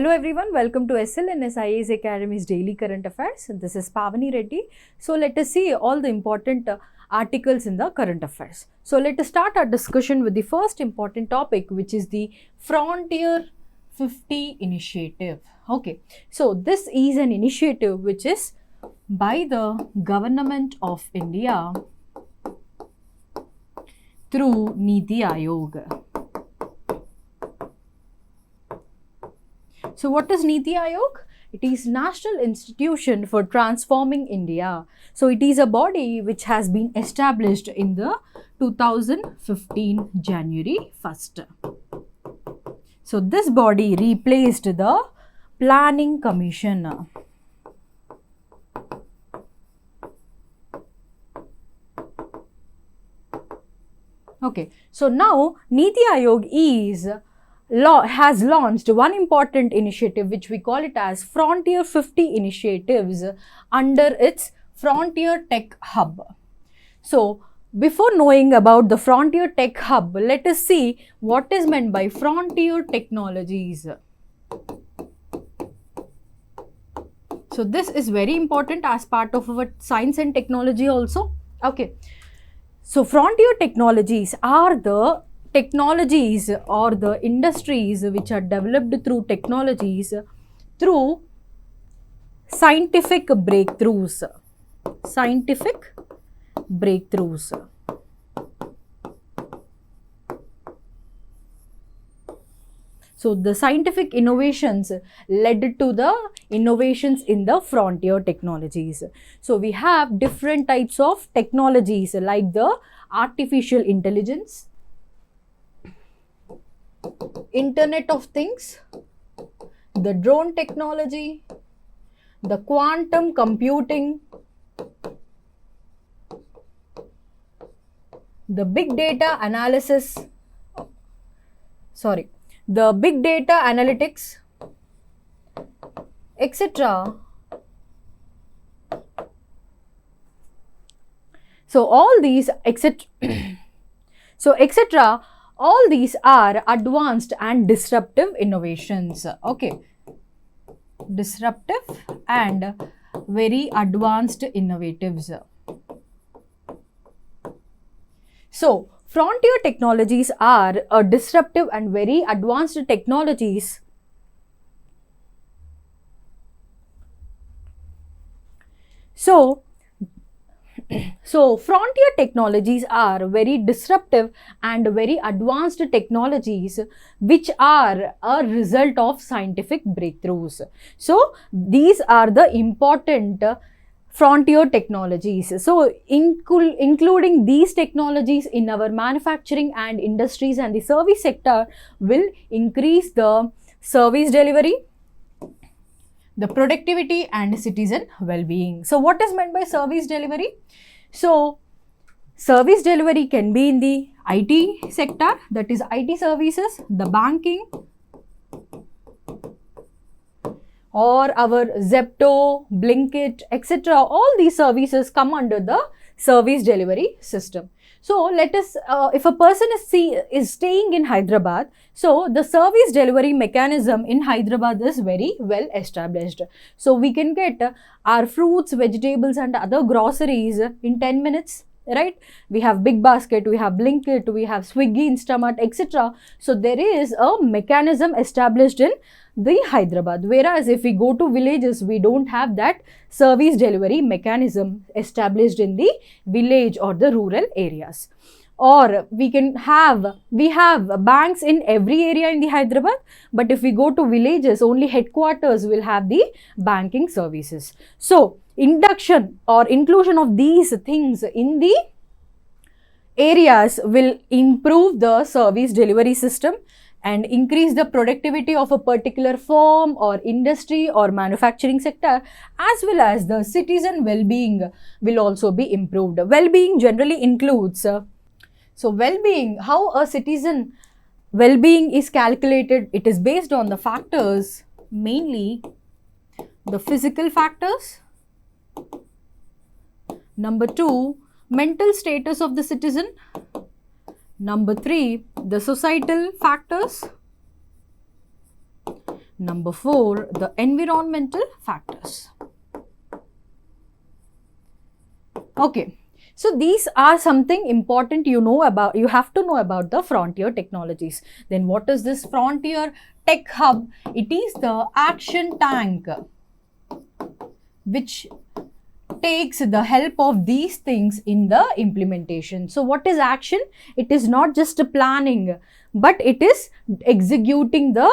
Hello everyone, welcome to SL and SIA's Academy's Daily Current Affairs. This is Pavani Reddy. So let us see all the important articles in the current affairs. So let us start our discussion with the first important topic, which is the Frontier 50 initiative. Okay, so this is an initiative which is by the Government of India through Niti Aayog. So what is Niti Aayog? It is National Institution for Transforming India. So it is a body which has been established in the 2015 January 1st. So this body replaced the Planning Commission. Okay, so now Niti Aayog has launched one important initiative which we call it as Frontier 50 initiatives under its Frontier Tech Hub. So before knowing about the Frontier Tech Hub, let us see what is meant by frontier technologies. So this is very important as part of our science and technology also. Okay, so frontier technologies are the technologies or the industries which are developed through technologies through scientific breakthroughs. Scientific breakthroughs. So the scientific innovations led to the innovations in the frontier technologies. So we have different types of technologies like the artificial intelligence, Internet of Things, the drone technology, the quantum computing, the big data analysis, the big data analytics, etc. So all these etc. All these are advanced and disruptive innovations. Okay, disruptive and very advanced innovatives. So frontier technologies are a disruptive and very advanced technologies So frontier technologies are very disruptive and very advanced technologies which are a result of scientific breakthroughs. So these are the important frontier technologies. So including these technologies in our manufacturing and industries and the service sector will increase the service delivery, the productivity and citizen well-being. So what is meant by service delivery? So service delivery can be in the IT sector, that is IT services, the banking, or our Zepto, Blinkit, etc. All these services come under the service delivery system. So let us, if a person is staying in Hyderabad, so the service delivery mechanism in Hyderabad is very well established. So we can get our fruits, vegetables and other groceries in 10 minutes. Right? We have Big Basket, we have Blinkit, we have Swiggy, Instamart, etc. So there is a mechanism established in the Hyderabad. Whereas if we go to villages, we don't have that service delivery mechanism established in the village or the rural areas. Or we have banks in every area in the Hyderabad, but if we go to villages, only headquarters will have the banking services. So induction or inclusion of these things in the areas will improve the service delivery system and increase the productivity of a particular firm or industry or manufacturing sector, as well as the citizen well-being will also be improved. Well-being generally includes so well-being, how a citizen well-being is calculated, it is based on the factors, mainly the physical factors. Number 2, mental status of the citizen. Number 3, the societal factors. Number 4, the environmental factors. Okay, so these are something important you have to know about the frontier technologies. Then what is this frontier tech hub? It is the action tank which takes the help of these things in the implementation. So what is action? It is not just a planning, but it is executing the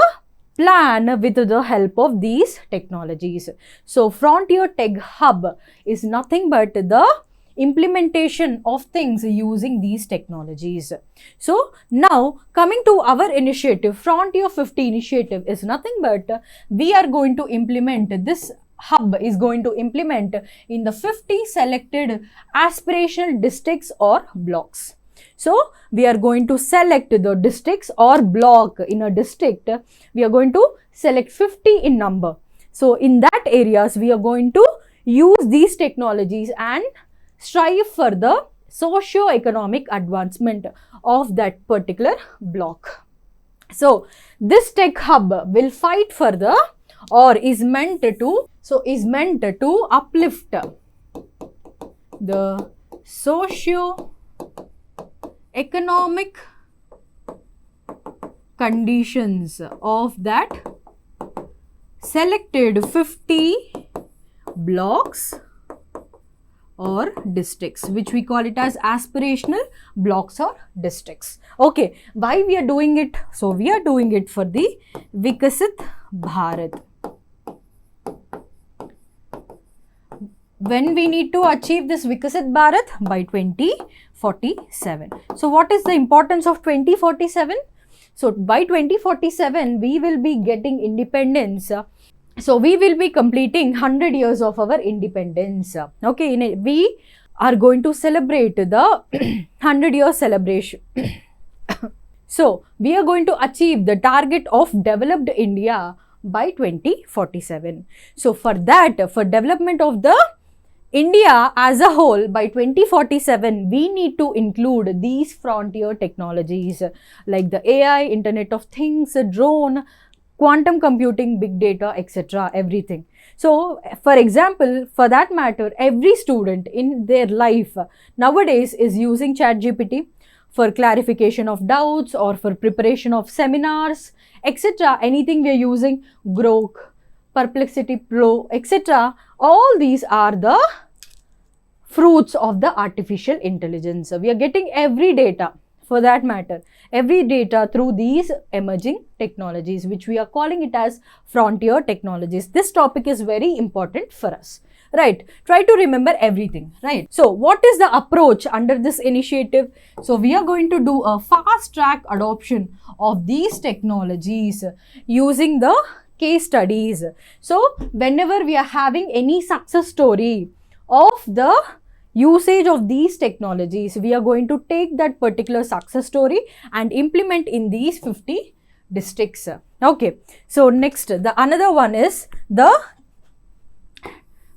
plan with the help of these technologies. So frontier tech hub is nothing but the implementation of things using these technologies. So now coming to our initiative, Frontier 50 initiative is nothing but we are going to implement this hub is going to implement in the 50 selected aspirational districts or blocks. So we are going to select the districts or block in a district. We are going to select 50 in number. So in that areas we are going to use these technologies and strive for the socio-economic advancement of that particular block. So this tech hub will fight for the or is meant to uplift the socio-economic conditions of that selected 50 blocks or districts, which we call it as aspirational blocks or districts. Okay, why we are doing it? So we are doing it for the Viksit Bharat. When we need to achieve this Viksit Bharat? By 2047. So what is the importance of 2047? So by 2047 we will be getting independence. So we will be completing 100 years of our independence. Okay, we are going to celebrate the 100-year celebration. So we are going to achieve the target of developed India by 2047. So for that, for development of the India as a whole by 2047, we need to include these frontier technologies like the AI, Internet of Things, drone, quantum computing, big data, etc. everything. So, for example, for that matter, every student in their life nowadays is using ChatGPT for clarification of doubts or for preparation of seminars, etc. Anything we are using, Grok, Perplexity Pro, etc. All these are the fruits of the artificial intelligence. We are getting every data, for that matter, every data through these emerging technologies, which we are calling it as frontier technologies. This topic is very important for us, right? Try to remember everything, right? So what is the approach under this initiative? So we are going to do a fast track adoption of these technologies using the case studies. So whenever we are having any success story of the usage of these technologies, we are going to take that particular success story and implement in these 50 districts. Okay, so next, the another one is the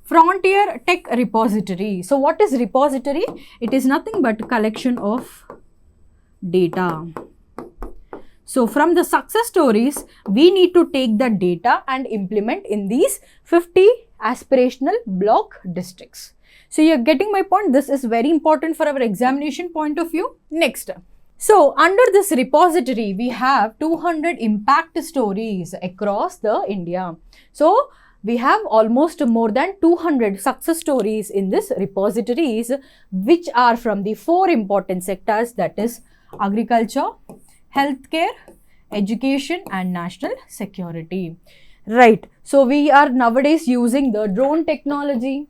Frontier Tech Repository. So what is repository? It is nothing but collection of data. So from the success stories, we need to take the data and implement in these 50 aspirational block districts. So you're getting my point. This is very important for our examination point of view. Next. So under this repository, we have 200 impact stories across the India. So we have almost more than 200 success stories in this repositories, which are from the 4 important sectors, that is agriculture, healthcare, education and national security. Right. So we are nowadays using the drone technology,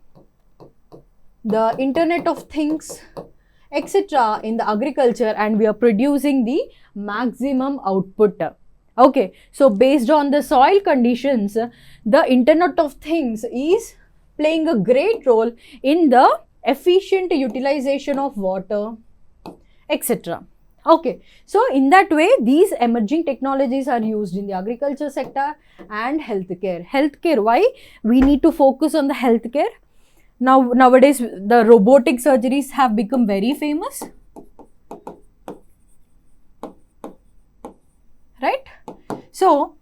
the Internet of Things, etc. in the agriculture, and we are producing the maximum output. Okay. So based on the soil conditions, the Internet of Things is playing a great role in the efficient utilization of water, etc. Okay, so in that way, these emerging technologies are used in the agriculture sector and healthcare. Healthcare, why? We need to focus on the healthcare. Nowadays, the robotic surgeries have become very famous, right? So,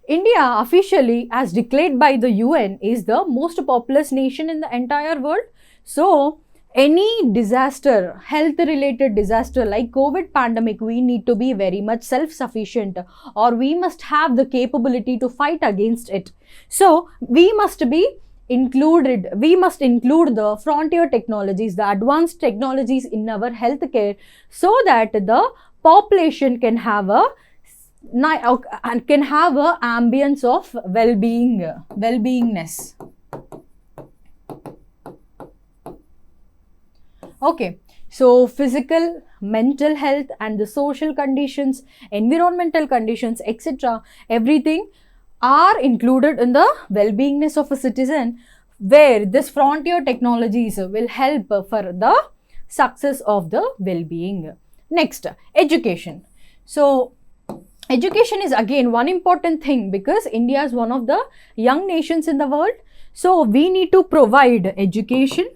India officially, as declared by the UN, is the most populous nation in the entire world. So, any disaster, health related disaster like COVID pandemic, we need to be very much self-sufficient, or we must have the capability to fight against it. So, we must include the frontier technologies, the advanced technologies in our healthcare, so that the population can have a ambience of well-beingness. Okay, so physical, mental health and the social conditions, environmental conditions, etc., everything are included in the well-beingness of a citizen, where this frontier technologies will help for the success of the well-being. Next, education. So, education is again one important thing, because India is one of the young nations in the world. So, we need to provide education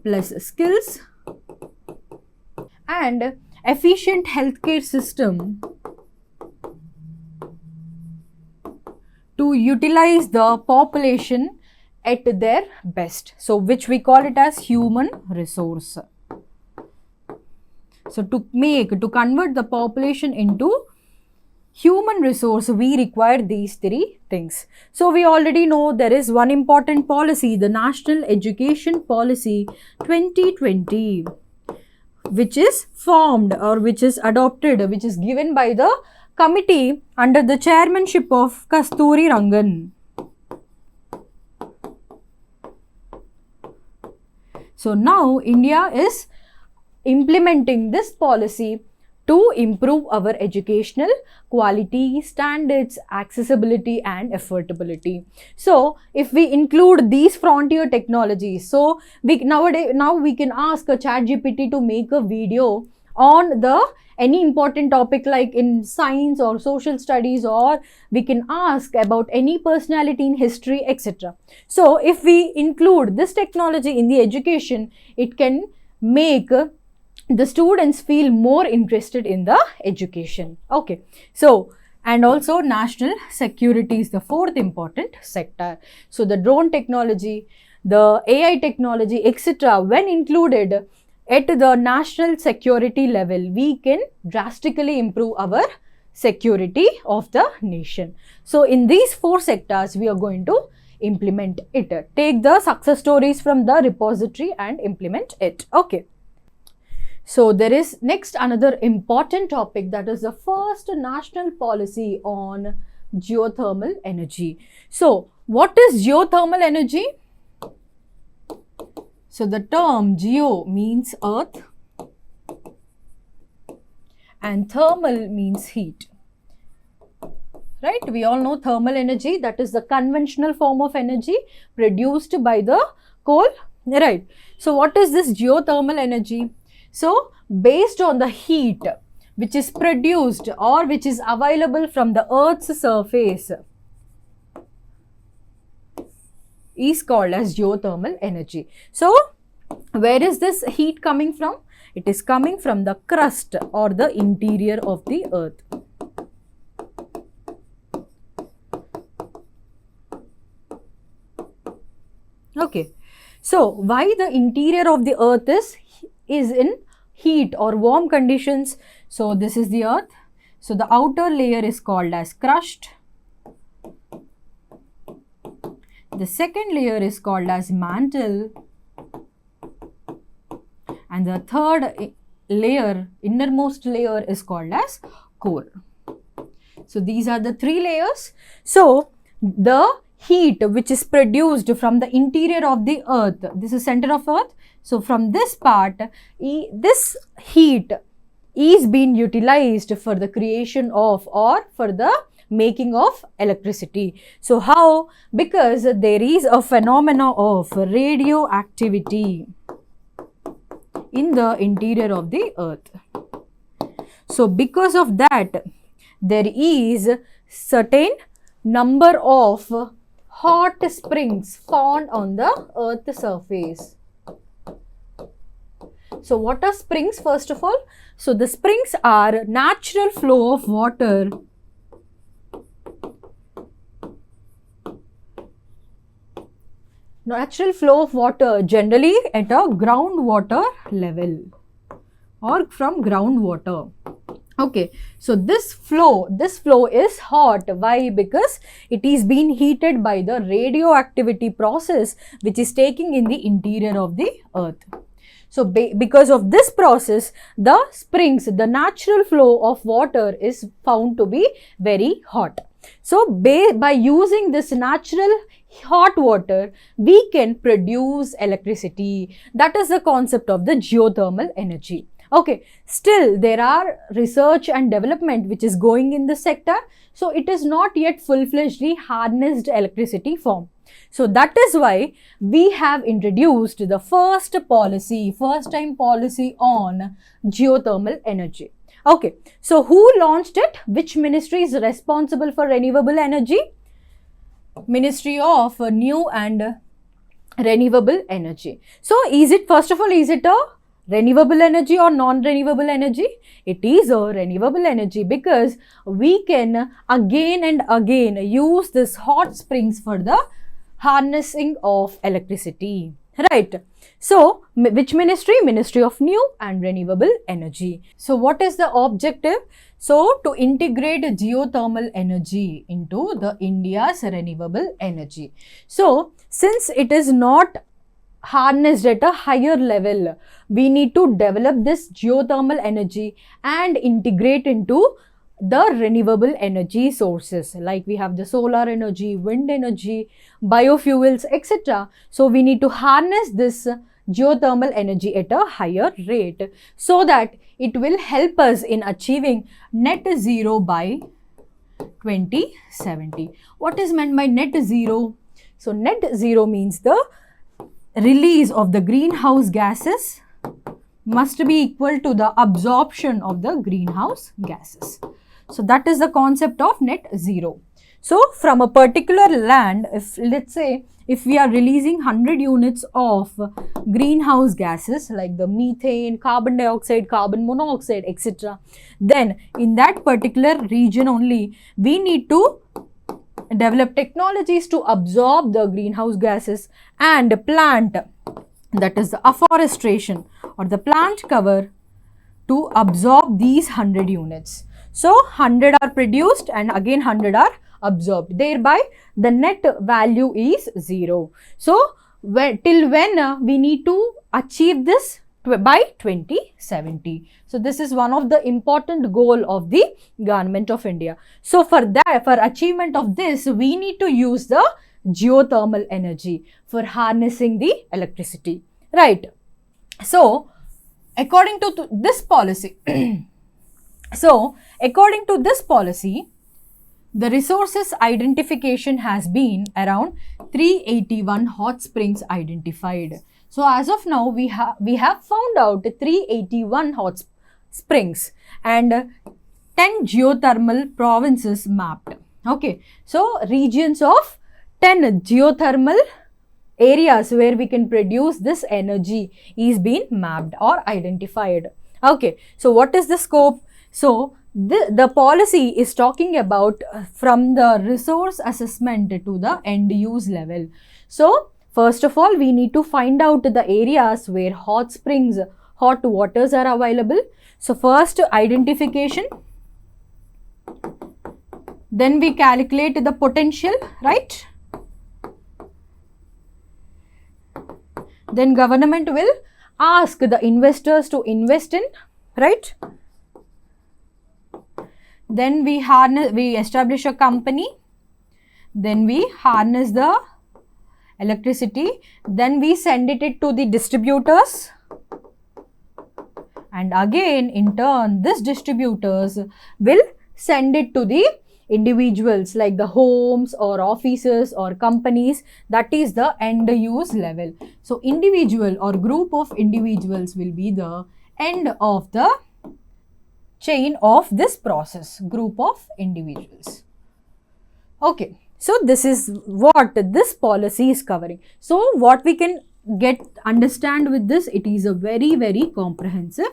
plus skills and efficient healthcare system to utilize the population at their best. So, which we call it as human resource. So, to convert the population into human resource, we require these three things. So, we already know there is one important policy, the National Education Policy 2020, which is formed or which is adopted, which is given by the committee under the chairmanship of Kasturi Rangan. So, now India is implementing this policy to improve our educational quality, standards, accessibility and affordability. So, if we include these frontier technologies, so now we can ask a ChatGPT to make a video on any important topic like in science or social studies, or we can ask about any personality in history, etc. So, if we include this technology in the education, it can make the students feel more interested in the education. Okay, so and also national security is the fourth important sector. So, the drone technology, the AI technology, etc., when included at the national security level, we can drastically improve our security of the nation. So, in these four sectors, we are going to implement it. Take the success stories from the repository and implement it. Okay. So, there is next another important topic, that is the first national policy on geothermal energy. So, what is geothermal energy? So, the term geo means earth and thermal means heat. Right? We all know thermal energy, that is the conventional form of energy produced by the coal. Right? So, what is this geothermal energy? So, based on the heat which is produced or which is available from the earth's surface is called as geothermal energy. So, where is this heat coming from? It is coming from the crust or the interior of the earth. Okay. So, why the interior of the earth is in heat or warm conditions? So, this is the earth. So, the outer layer is called as crust. The second layer is called as mantle. And the third layer, innermost layer, is called as core. So, these are the three layers. So, the heat which is produced from the interior of the earth, this is center of earth. So, from this part, this heat is being utilized for the creation of or for the making of electricity. So, how? Because there is a phenomena of radioactivity in the interior of the earth. So, because of that, there is certain number of hot springs found on the earth surface. So what are springs first of all? So the springs are natural flow of water generally at a groundwater level or from groundwater. Okay, so this flow is hot. Why? Because it is being heated by the radioactivity process which is taking in the interior of the earth. So because of this process, the springs, the natural flow of water is found to be very hot. So by using this natural hot water, we can produce electricity. That is the concept of the geothermal energy. Okay, still there are research and development which is going in this sector. So it is not yet full-fledgedly harnessed electricity form. So that is why we have introduced the first time policy on geothermal energy. Okay, so who launched it? Which ministry is responsible for renewable energy? Ministry of New and Renewable Energy. So is it, first of all, is it a renewable energy or non-renewable energy? It is a renewable energy because we can again and again use this hot springs for the harnessing of electricity, right? So which ministry? Ministry of New and Renewable Energy. So what is the objective? So to integrate geothermal energy into the India's renewable energy. So since it is not harnessed at a higher level, we need to develop this geothermal energy and integrate into the renewable energy sources, like we have the solar energy, wind energy, biofuels, etc. So we need to harness this geothermal energy at a higher rate so that it will help us in achieving net zero by 2070. What is meant by net zero? So net zero means the release of the greenhouse gases must be equal to the absorption of the greenhouse gases. So that is the concept of net zero. So from a particular land, if let's say if we are releasing 100 units of greenhouse gases like the methane, carbon dioxide, carbon monoxide, etc., then in that particular region only we need to develop technologies to absorb the greenhouse gases and plant, that is the afforestation or the plant cover, to absorb these 100 units. So 100 are produced and again 100 are absorbed. Thereby the net value is 0. So till when we need to achieve this? By 2070. So this is one of the important goal of the government of India. So for achievement of this, we need to use the geothermal energy for harnessing the electricity, right? So according to this policy, the resources identification has been around 381 hot springs identified. So as of now, we have found out 381 hot springs and 10 geothermal provinces mapped. Okay, so regions of 10 geothermal areas where we can produce this energy is being mapped or identified. Okay, so what is the scope? So the policy is talking about from the resource assessment to the end use level. So first of all, we need to find out the areas where hot springs, hot waters are available. So first identification, then we calculate the potential, right? Then government will ask the investors to invest in, right? Then we establish a company, then we harness the electricity, then we send it to the distributors, and again in turn this distributors will send it to the individuals like the homes or offices or companies, that is the end use level. So individual or group of individuals will be the end of the chain of this process, group of individuals. Okay, so this is what this policy is covering. So what we can understand with this, it is a very, very comprehensive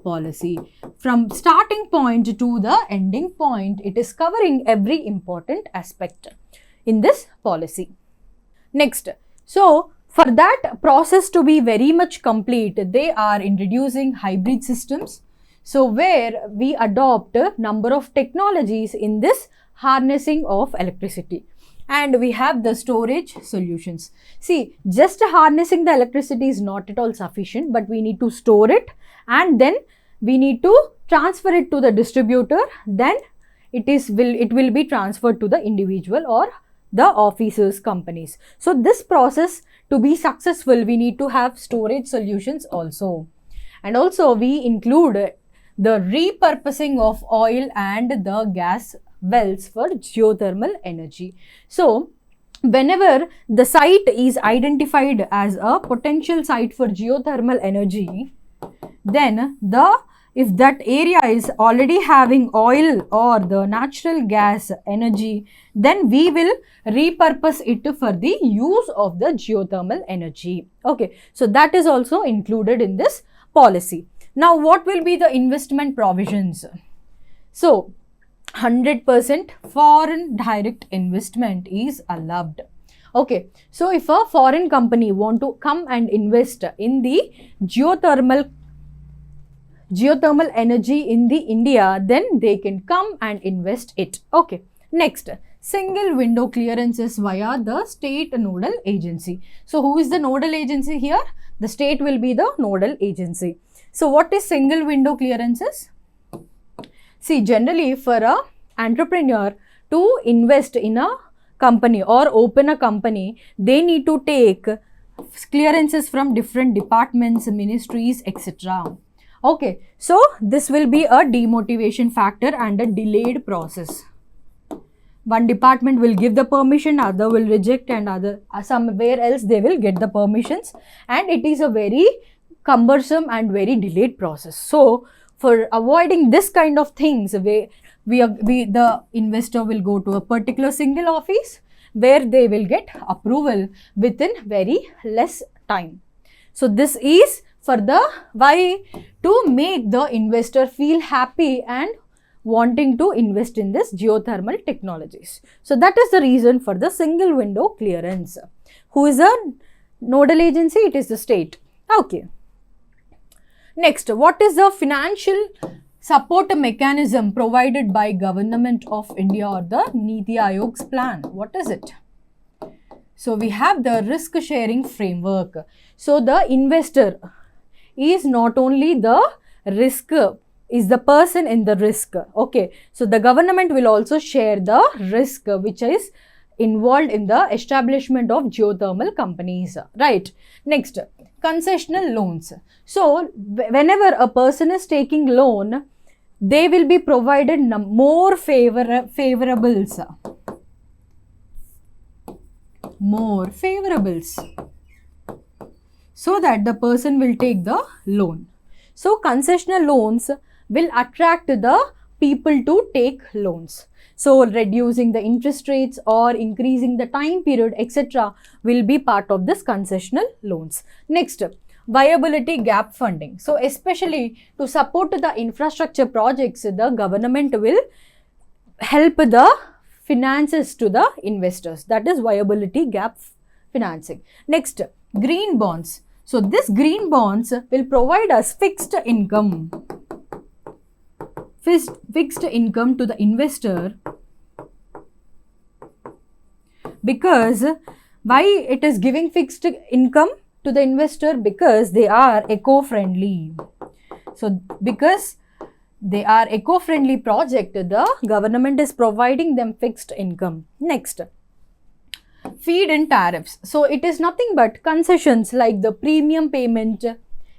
policy. From starting point to the ending point, it is covering every important aspect in this policy. Next, so for that process to be very much complete, they are introducing hybrid systems. So where we adopt a number of technologies in this harnessing of electricity. And we have the storage solutions. See, just harnessing the electricity is not at all sufficient, but we need to store it, and then we need to transfer it to the distributor. Then it will be transferred to the individual or the officers, companies. So this process to be successful, we need to have storage solutions also. And also we include the repurposing of oil and the gas wells for geothermal energy. So whenever the site is identified as a potential site for geothermal energy, then if that area is already having oil or the natural gas energy, then we will repurpose it for the use of the geothermal energy. Okay, so that is also included in this policy. Now, what will be the investment provisions? So, 100% foreign direct investment is allowed. Okay, so if a foreign company want to come and invest in the geothermal energy in the India, then they can come and invest it. Okay, next, single window clearances via the state nodal agency. So who is the nodal agency here? The state will be the nodal agency. So what is single window clearances? See, generally for a entrepreneur to invest in a company or open a company, they need to take clearances from different departments, ministries, etc. Okay, so this will be a demotivation factor and a delayed process. One department will give the permission, other will reject, and other somewhere else they will get the permissions, and it is a very cumbersome and very delayed process. So for avoiding this kind of things, the investor will go to a particular single office where they will get approval within very less time. So this is for the why to make the investor feel happy and wanting to invest in this geothermal technologies. So that is the reason for the single window clearance. Who is a nodal agency? It is the state. Okay. Next, what is the financial support mechanism provided by Government of India or the Niti Aayog's plan? What is it? So we have the risk sharing framework. So the investor is not only the risk, is the person in the risk. Okay, so the government will also share the risk which is involved in the establishment of geothermal companies, right? Next, concessional loans. So whenever a person is taking loan, they will be provided more favorables, so that the person will take the loan. So concessional loans will attract the people to take loans. So reducing the interest rates or increasing the time period, etc. will be part of this concessional loans. Next, viability gap funding. So especially to support the infrastructure projects, the government will help the finances to the investors. That is viability gap financing. Next, green bonds. So this green bonds will provide us fixed income to the investor. Because why it is giving fixed income to the investor? Because they are eco-friendly. So because they are eco-friendly project, the government is providing them fixed income. Next, feed-in tariffs. So it is nothing but concessions like the premium payment,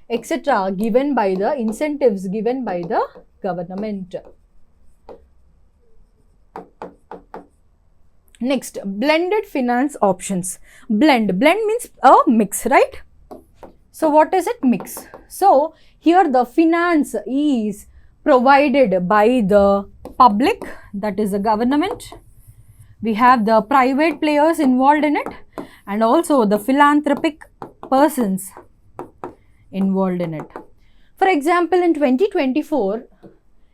etc. given by the incentives given by the government. Next, blended finance options. Blend means a mix, right? So what is it? Mix. So here the finance is provided by the public, that is the government. We have the private players involved in it, and also the philanthropic persons involved in it. For example, in 2024,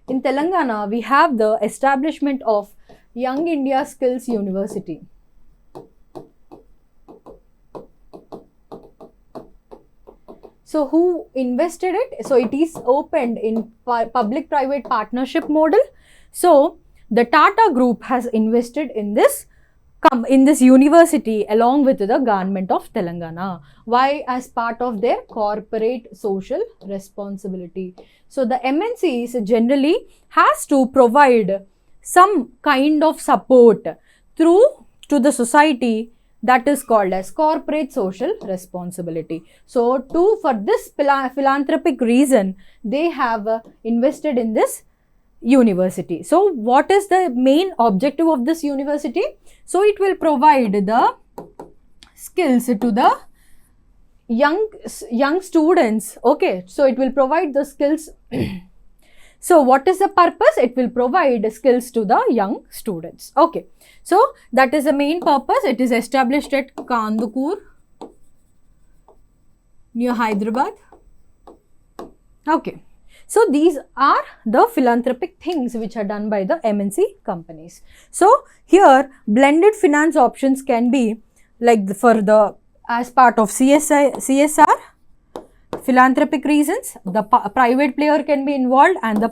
in Telangana, we have the establishment of Young India Skills University. So who invested it? So it is opened in public-private partnership model. So the Tata Group has invested in this university along with the government of Telangana. Why? As part of their corporate social responsibility. So the MNCs generally has to provide some kind of support to the society, that is called as corporate social responsibility. So for this philanthropic reason, they have invested in this university. So what is the main objective of this university? So it will provide the skills to the young students. Okay, so it will provide the skills. So what is the purpose? It will provide skills to the young students. Okay, so that is the main purpose. It is established at Kandukur near Hyderabad. Okay, so these are the philanthropic things which are done by the MNC companies. So here blended finance options can be like as part of CSR, philanthropic reasons, the private player can be involved, and the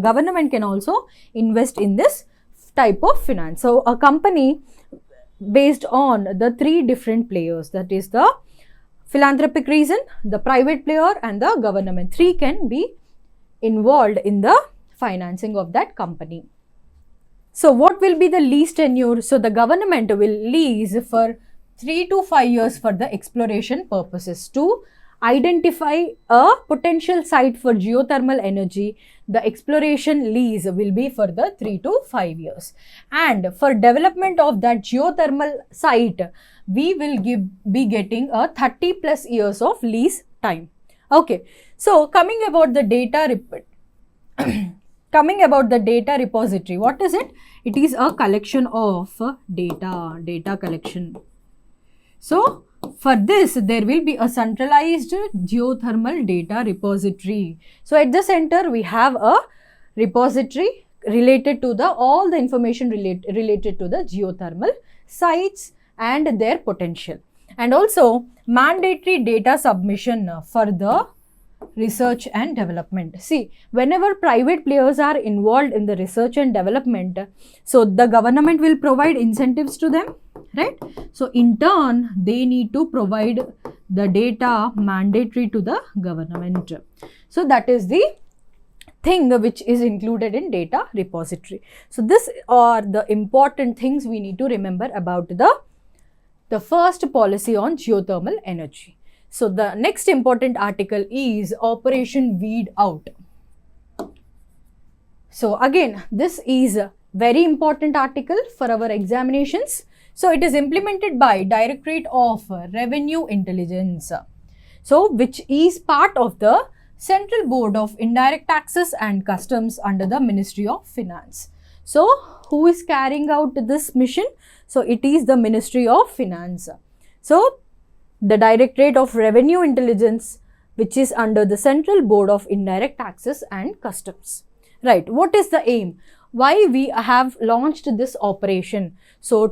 government can also invest in this type of finance. So a company based on the three different players, that is the philanthropic reason, the private player and the government, three can be involved in the financing of that company. So what will be the lease tenure? So the government will lease for 3 to 5 years for the exploration purposes. To identify a potential site for geothermal energy, the exploration lease will be for the 3 to 5 years. And for development of that geothermal site, we will be getting a 30 plus years of lease time. Okay, so coming about the data repository, what is it? It is a collection of data collection. So for this, there will be a centralized geothermal data repository. So at the center, we have a repository related to all the information related to the geothermal sites and their potential. And also mandatory data submission for the research and development. See, whenever private players are involved in the research and development, so the government will provide incentives to them, right? So in turn, they need to provide the data mandatory to the government. So that is the thing which is included in data repository. So this are the important things we need to remember about the first policy on geothermal energy. So the next important article is Operation Weed Out. So again, this is a very important article for our examinations. So it is implemented by Directorate of Revenue Intelligence, so which is part of the Central Board of Indirect Taxes and Customs under the Ministry of Finance. So who is carrying out this mission? So it is the Ministry of Finance. So the Directorate of Revenue Intelligence, which is under the Central Board of Indirect Taxes and Customs. Right, what is the aim? Why we have launched this operation? So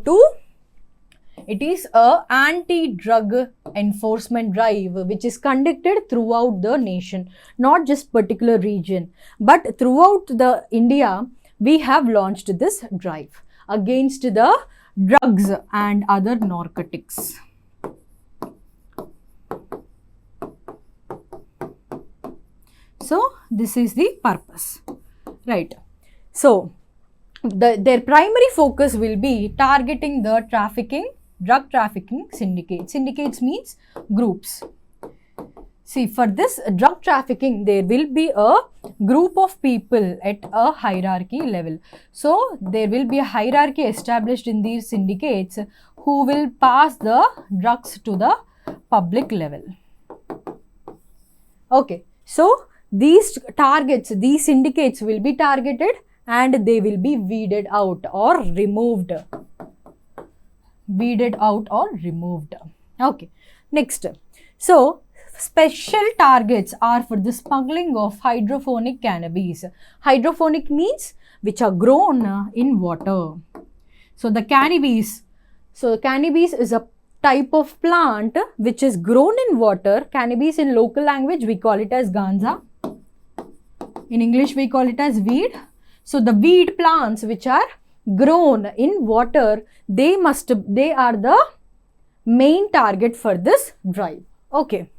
it is a anti-drug enforcement drive which is conducted throughout the nation, not just particular region, but throughout the India. We have launched this drive against the drugs and other narcotics. So this is the purpose, right? So their primary focus will be targeting the drug trafficking syndicates. Syndicates means groups. See, for this drug trafficking, there will be a group of people at a hierarchy level. So there will be a hierarchy established in these syndicates who will pass the drugs to the public level. Okay, so these syndicates will be targeted and they will be weeded out or removed. Okay, Next, so special targets are for the smuggling of hydroponic cannabis. Hydroponic means which are grown in water. So the cannabis, is a type of plant which is grown in water. Cannabis in local language we call it as ganza. In English we call it as weed. So the weed plants which are grown in water, they are the main target for this drive. Okay.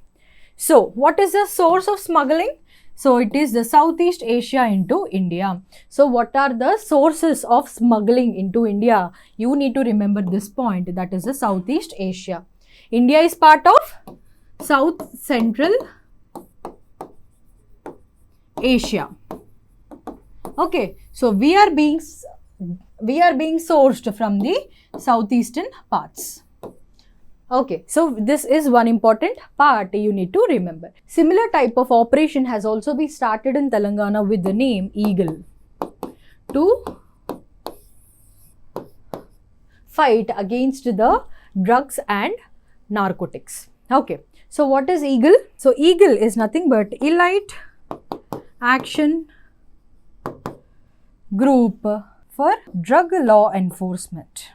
So what is the source of smuggling? So it is the Southeast Asia into India. So what are the sources of smuggling into India? You need to remember this point, that is the Southeast Asia. India is part of South Central Asia. Okay, so we are being sourced from the southeastern parts. Okay, so this is one important part you need to remember. Similar type of operation has also been started in Telangana with the name Eagle to fight against the drugs and narcotics. Okay, so what is Eagle? So Eagle is nothing but Elite Action Group for Drug Law Enforcement.